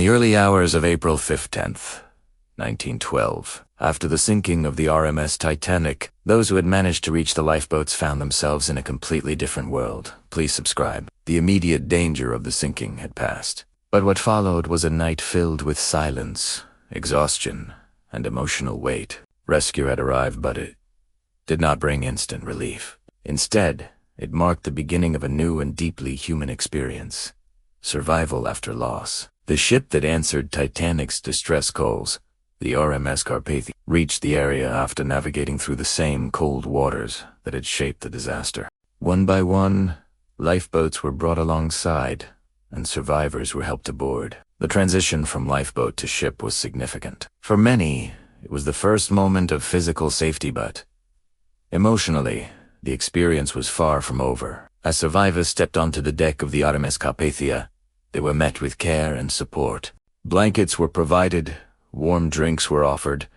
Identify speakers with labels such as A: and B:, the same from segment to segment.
A: the early hours of April 10th, 1912, after the sinking of the RMS Titanic, those who had managed to reach the lifeboats found themselves in a completely different world. Please subscribe. The immediate danger of the sinking had passed. But what followed was a night filled with silence, exhaustion, and emotional weight. Rescue had arrived, but it did not bring instant relief. Instead, it marked the beginning of a new and deeply human experience. Survival after loss. The ship that answered Titanic's distress calls, the RMS Carpathia, reached the area after navigating through the same cold waters that had shaped the disaster. One by one, lifeboats were brought alongside, and survivors were helped aboard. The transition from lifeboat to ship was significant. For many, it was the first moment of physical safety, but emotionally, the experience was far from over. As survivors stepped onto the deck of the RMS Carpathia, they were met with care and support. Blankets were provided, warm drinks were offered,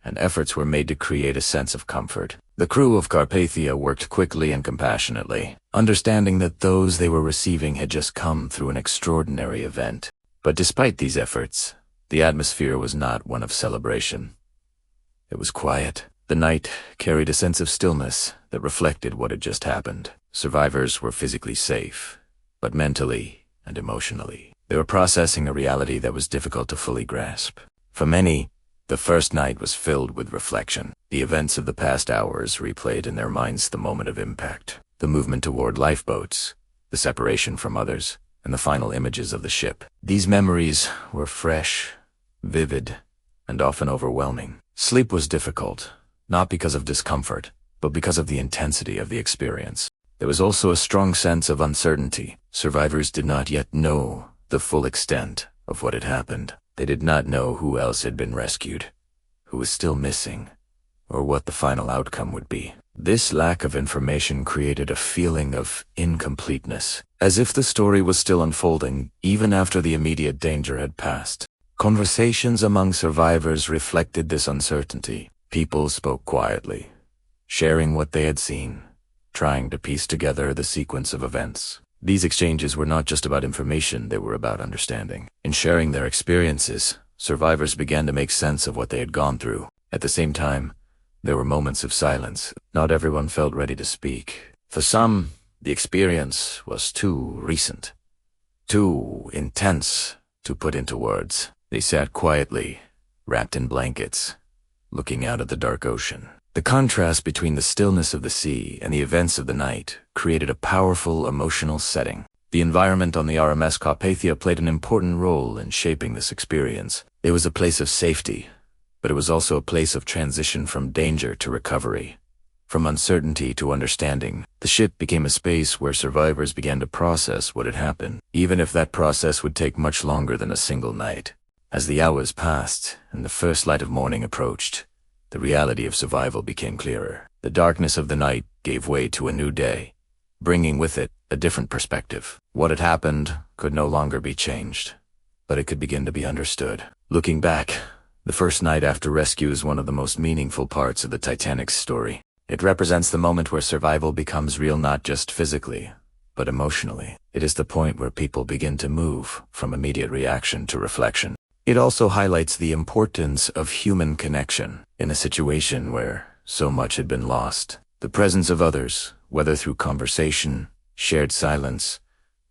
A: and efforts were made to create a sense of comfort. The crew of Carpathia worked quickly and compassionately, understanding that those they were receiving had just come through an extraordinary event. But despite these efforts, the atmosphere was not one of celebration. It was quiet. The night carried a sense of stillness that reflected what had just happened. Survivors were physically safe, but mentally and emotionally, they were processing a reality that was difficult to fully grasp. For many, the first night was filled with reflection. The events of the past hours replayed in their minds the moment of impact, the movement toward lifeboats, the separation from others, and the final images of the ship. These memories were fresh, vivid, and often overwhelming. Sleep was difficult, not because of discomfort, but because of the intensity of the experience. There was also a strong sense of uncertainty. Survivors did not yet know the full extent of what had happened. They did not know who else had been rescued, who was still missing, or what the final outcome would be. This lack of information created a feeling of incompleteness, as if the story was still unfolding even after the immediate danger had passed. Conversations among survivors reflected this uncertainty. People spoke quietly, sharing what they had seen, trying to piece together the sequence of events. These exchanges were not just about information, they were about understanding. In sharing their experiences, survivors began to make sense of what they had gone through. At the same time, there were moments of silence. Not everyone felt ready to speak. For some, the experience was too recent, too intense to put into words. They sat quietly, wrapped in blankets, looking out at the dark ocean. The contrast between the stillness of the sea and the events of the night created a powerful emotional setting. The environment on the RMS Carpathia played an important role in shaping this experience. It was a place of safety, but it was also a place of transition from danger to recovery, from uncertainty to understanding. The ship became a space where survivors began to process what had happened, even if that process would take much longer than a single night. As the hours passed and the first light of morning approached, the reality of survival became clearer. The darkness of the night gave way to a new day, bringing with it a different perspective. What had happened could no longer be changed, but it could begin to be understood. Looking back, the first night after rescue is one of the most meaningful parts of the Titanic's story. It represents the moment where survival becomes real not just physically, but emotionally. It is the point where people begin to move from immediate reaction to reflection. It also highlights the importance of human connection. In a situation where so much had been lost, the presence of others, whether through conversation, shared silence,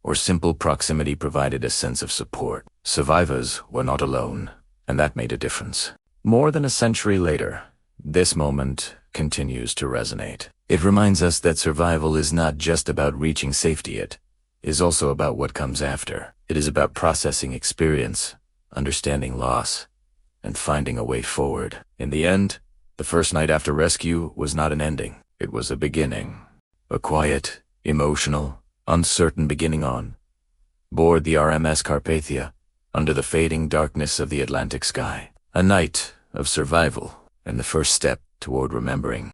A: or simple proximity, provided a sense of support. Survivors were not alone, and that made a difference. More than a century later, this moment continues to resonate. It reminds us that survival is not just about reaching safety, it is also about what comes after. It is about processing experience, understanding loss, and finding a way forward. In the end, the first night after rescue was not an ending. It was a beginning. A quiet, emotional, uncertain beginning on board the RMS Carpathia, under the fading darkness of the Atlantic sky. A night of survival, and the first step toward remembering.